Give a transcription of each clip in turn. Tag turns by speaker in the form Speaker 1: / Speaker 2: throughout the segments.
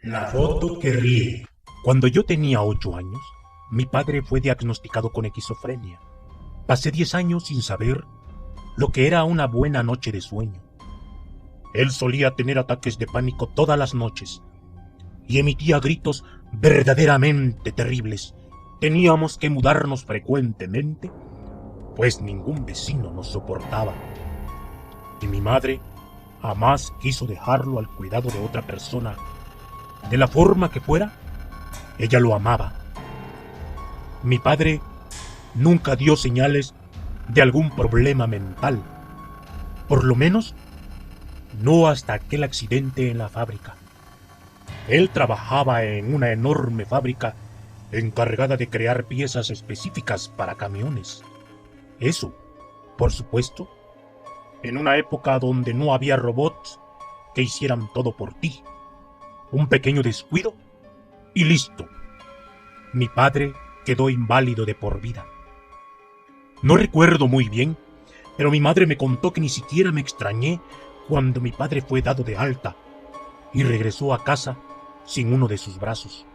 Speaker 1: La foto que ríe.
Speaker 2: Cuando yo tenía 8 años, mi padre fue diagnosticado con esquizofrenia. Pasé 10 años sin saber lo que era una buena noche de sueño. Él solía tener ataques de pánico todas las noches y emitía gritos verdaderamente terribles. Teníamos que mudarnos frecuentemente, pues ningún vecino nos soportaba. Y mi madre jamás quiso dejarlo al cuidado de otra persona. De la forma que fuera, ella lo amaba. Mi padre nunca dio señales de algún problema mental. Por lo menos, no hasta aquel accidente en la fábrica. Él trabajaba en una enorme fábrica encargada de crear piezas específicas para camiones. Eso, por supuesto, en una época donde no había robots que hicieran todo por ti. Un pequeño descuido y listo. Mi padre quedó inválido de por vida. No recuerdo muy bien, pero mi madre me contó que ni siquiera me extrañé cuando mi padre fue dado de alta y regresó a casa sin uno de sus brazos.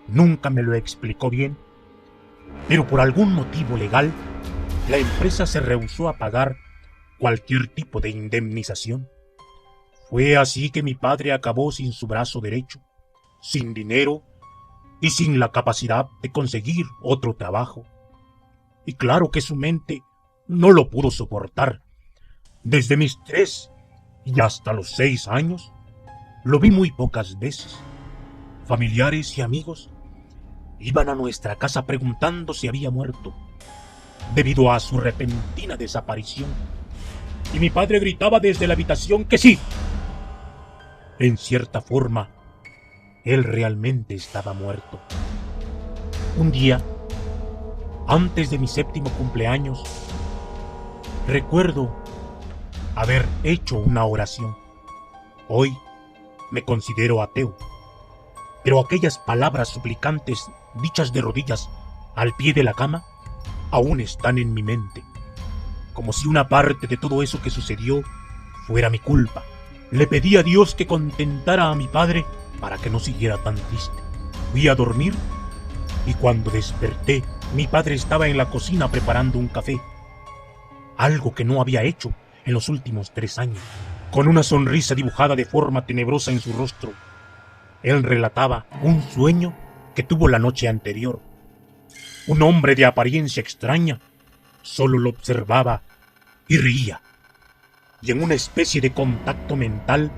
Speaker 2: Nunca me lo explicó bien, pero por algún motivo legal, la empresa se rehusó a pagar cualquier tipo de indemnización. Fue así que mi padre acabó sin su brazo derecho, sin dinero y sin la capacidad de conseguir otro trabajo. Y claro que su mente no lo pudo soportar. Desde mis 3 y hasta los 6 años, lo vi muy pocas veces. Familiares y amigos iban a nuestra casa preguntando si había muerto, debido a su repentina desaparición. Y mi padre gritaba desde la habitación que sí. En cierta forma, él realmente estaba muerto. Un día, antes de mi 7º cumpleaños, recuerdo haber hecho una oración. Hoy me considero ateo, pero aquellas palabras suplicantes dichas de rodillas al pie de la cama aún están en mi mente, como si una parte de todo eso que sucedió fuera mi culpa. Le pedí a Dios que contentara a mi padre para que no siguiera tan triste. Fui a dormir y cuando desperté, mi padre estaba en la cocina preparando un café, algo que no había hecho en los últimos 3 años. Con una sonrisa dibujada de forma tenebrosa en su rostro, él relataba un sueño que tuvo la noche anterior. Un hombre de apariencia extraña solo lo observaba y reía. Y en una especie de contacto mental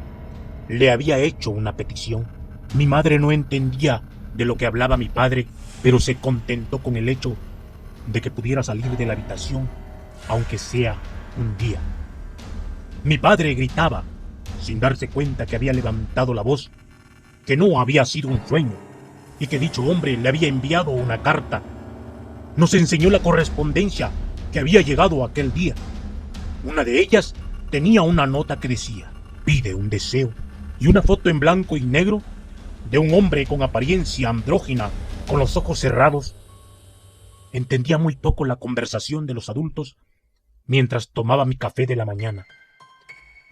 Speaker 2: le había hecho una petición. Mi madre no entendía de lo que hablaba mi padre, pero se contentó con el hecho de que pudiera salir de la habitación, aunque sea un día. Mi padre gritaba, sin darse cuenta que había levantado la voz, que no había sido un sueño, y que dicho hombre le había enviado una carta. Nos enseñó la correspondencia que había llegado aquel día. Una de ellas tenía una nota que decía: pide un deseo, y una foto en blanco y negro de un hombre con apariencia andrógina, con los ojos cerrados. Entendía muy poco la conversación de los adultos mientras tomaba mi café de la mañana.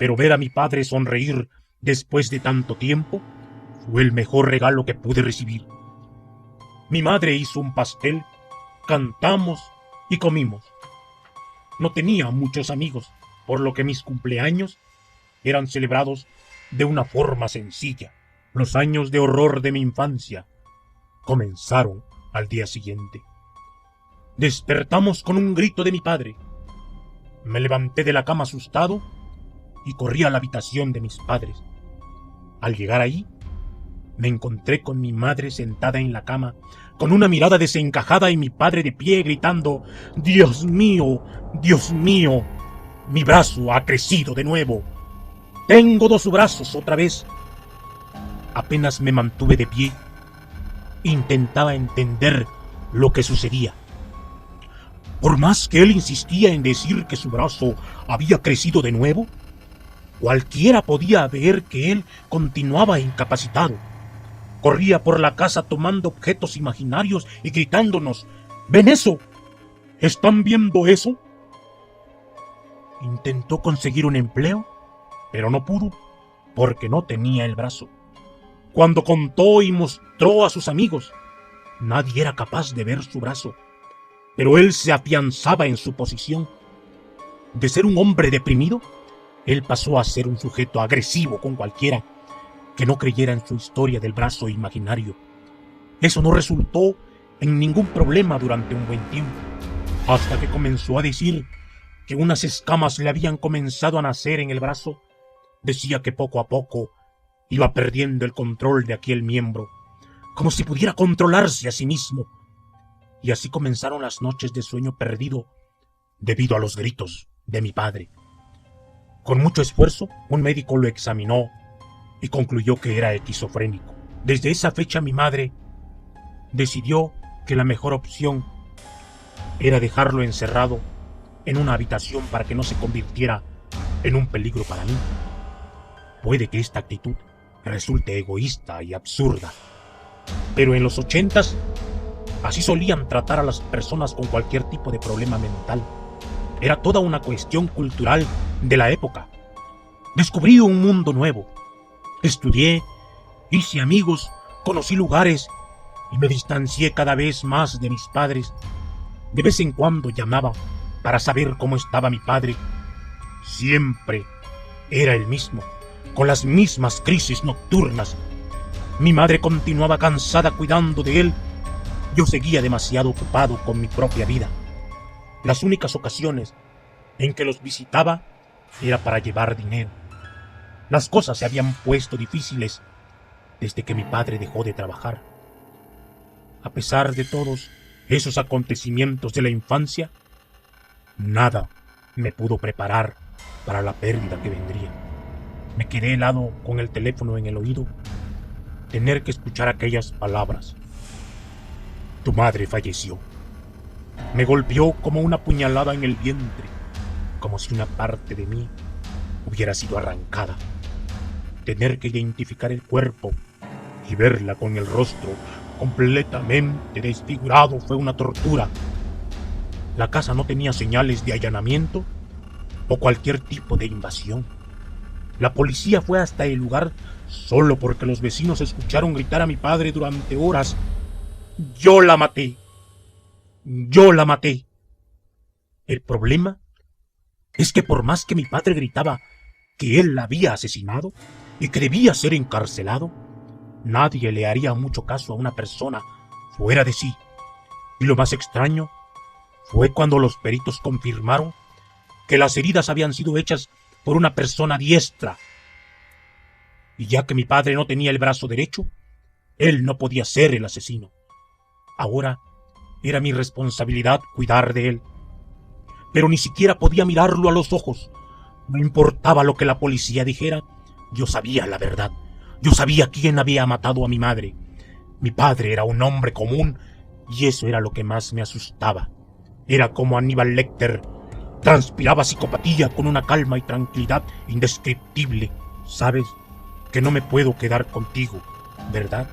Speaker 2: Pero ver a mi padre sonreír después de tanto tiempo fue el mejor regalo que pude recibir. Mi madre hizo un pastel, cantamos y comimos. No tenía muchos amigos, por lo que mis cumpleaños eran celebrados de una forma sencilla. Los años de horror de mi infancia comenzaron al día siguiente. Despertamos con un grito de mi padre. Me levanté de la cama asustado y corrí a la habitación de mis padres. Al llegar ahí, me encontré con mi madre sentada en la cama, con una mirada desencajada y mi padre de pie gritando: ¡Dios mío! ¡Dios mío! Mi brazo ha crecido de nuevo. Tengo 2 brazos otra vez. Apenas me mantuve de pie. Intentaba entender lo que sucedía. Por más que él insistía en decir que su brazo había crecido de nuevo, cualquiera podía ver que él continuaba incapacitado. Corría por la casa tomando objetos imaginarios y gritándonos: ¿ven eso? ¿Están viendo eso? Intentó conseguir un empleo, pero no pudo porque no tenía el brazo. Cuando contó y mostró a sus amigos, nadie era capaz de ver su brazo, pero él se afianzaba en su posición. De ser un hombre deprimido, él pasó a ser un sujeto agresivo con cualquiera que no creyera en su historia del brazo imaginario. Eso no resultó en ningún problema durante un buen tiempo, hasta que comenzó a decir que unas escamas le habían comenzado a nacer en el brazo. Decía que poco a poco iba perdiendo el control de aquel miembro, como si pudiera controlarse a sí mismo. Y así comenzaron las noches de sueño perdido debido a los gritos de mi padre. Con mucho esfuerzo, un médico lo examinó y concluyó que era esquizofrénico. Desde esa fecha mi madre decidió que la mejor opción era dejarlo encerrado en una habitación para que no se convirtiera en un peligro para mí. Puede que esta actitud resulte egoísta y absurda, pero en los 80s así solían tratar a las personas con cualquier tipo de problema mental. Era toda una cuestión cultural de la época. Descubrí un mundo nuevo. Estudié, hice amigos, conocí lugares y me distancié cada vez más de mis padres. De vez en cuando llamaba para saber cómo estaba mi padre. Siempre era el mismo, con las mismas crisis nocturnas. Mi madre continuaba cansada cuidando de él. Yo seguía demasiado ocupado con mi propia vida. Las únicas ocasiones en que los visitaba era para llevar dinero. Las cosas se habían puesto difíciles desde que mi padre dejó de trabajar. A pesar de todos esos acontecimientos de la infancia, nada me pudo preparar para la pérdida que vendría. Me quedé helado con el teléfono en el oído, tener que escuchar aquellas palabras. Tu madre falleció. Me golpeó como una puñalada en el vientre, como si una parte de mí hubiera sido arrancada. Tener que identificar el cuerpo y verla con el rostro completamente desfigurado fue una tortura. La casa no tenía señales de allanamiento o cualquier tipo de invasión. La policía fue hasta el lugar solo porque los vecinos escucharon gritar a mi padre durante horas. Yo la maté. Yo la maté. El problema es que por más que mi padre gritaba que él la había asesinado y que debía ser encarcelado, nadie le haría mucho caso a una persona fuera de sí. Y lo más extraño fue cuando los peritos confirmaron que las heridas habían sido hechas por una persona diestra. Y ya que mi padre no tenía el brazo derecho, él no podía ser el asesino. Ahora era mi responsabilidad cuidar de él. Pero ni siquiera podía mirarlo a los ojos. No importaba lo que la policía dijera, yo sabía la verdad. Yo sabía quién había matado a mi madre. Mi padre era un hombre común y eso era lo que más me asustaba. Era como Aníbal Lecter. Transpiraba psicopatía con una calma y tranquilidad indescriptible. Sabes que no me puedo quedar contigo, ¿verdad?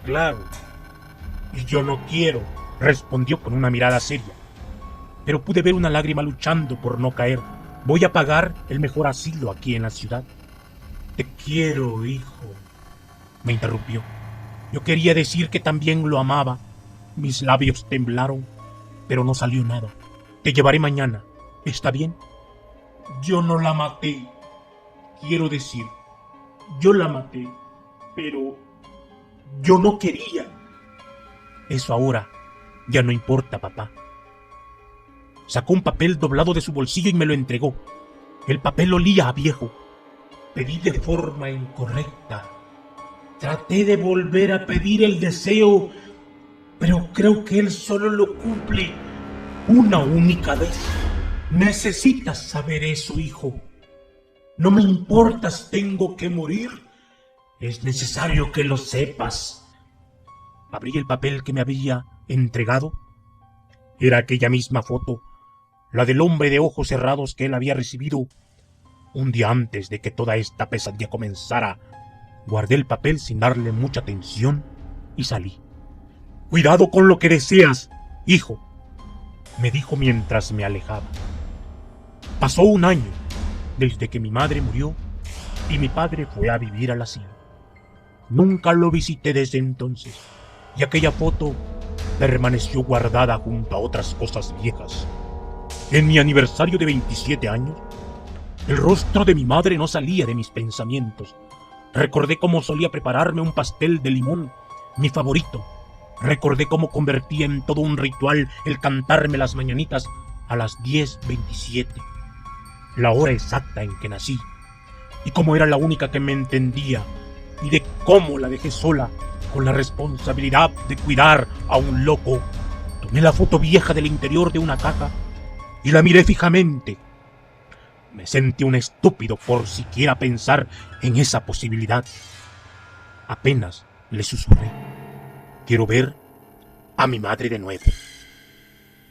Speaker 2: Claro. Y yo no quiero, respondió con una mirada seria. Pero pude ver una lágrima luchando por no caer. Voy a pagar el mejor asilo aquí en la ciudad. Te quiero, hijo, me interrumpió. Yo quería decir que también lo amaba. Mis labios temblaron, pero no salió nada. Te llevaré mañana, ¿está bien? Yo no la maté. Quiero decir, yo la maté, pero yo no quería. Eso ahora ya no importa, papá. Sacó un papel doblado de su bolsillo y me lo entregó. El papel olía a viejo. Pedí de forma incorrecta. Traté de volver a pedir el deseo, pero creo que él solo lo cumple una única vez. Necesitas saber eso, hijo. No me importa si tengo que morir. Es necesario que lo sepas. Abrí el papel que me había entregado. Era aquella misma foto, la del hombre de ojos cerrados que él había recibido un día antes de que toda esta pesadilla comenzara. Guardé el papel sin darle mucha atención y salí. Cuidado con lo que deseas, hijo, me dijo mientras me alejaba. Pasó un año desde que mi madre murió y mi padre fue a vivir al asilo. Nunca lo visité desde entonces, y aquella foto permaneció guardada junto a otras cosas viejas. En mi aniversario de 27 años, el rostro de mi madre no salía de mis pensamientos. Recordé cómo solía prepararme un pastel de limón, mi favorito. Recordé cómo convertía en todo un ritual el cantarme las mañanitas a las 10:27, la hora exacta en que nací, y cómo era la única que me entendía, y de cómo la dejé sola con la responsabilidad de cuidar a un loco. Tomé la foto vieja del interior de una caja y la miré fijamente. Me sentí un estúpido por siquiera pensar en esa posibilidad. Apenas le susurré: quiero ver a mi madre de nuevo.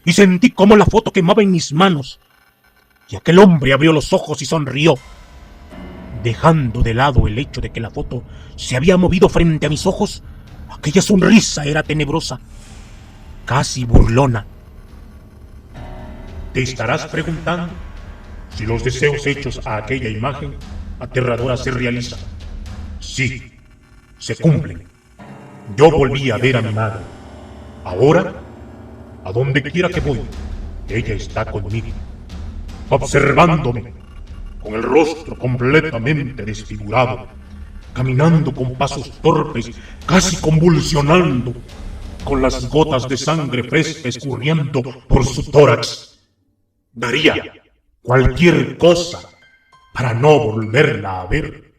Speaker 2: Y sentí cómo la foto quemaba en mis manos, y aquel hombre abrió los ojos y sonrió, dejando de lado el hecho de que la foto se había movido frente a mis ojos. Aquella sonrisa era tenebrosa, casi burlona.
Speaker 1: Te estarás preguntando si los deseos hechos a aquella imagen aterradora se realizan. Sí, se cumplen. Yo volví a ver a mi madre. Ahora, a donde quiera que voy, ella está conmigo, observándome, con el rostro completamente desfigurado, caminando con pasos torpes, casi convulsionando, con las gotas de sangre fresca escurriendo por su tórax. Daría cualquier cosa para no volverla a ver.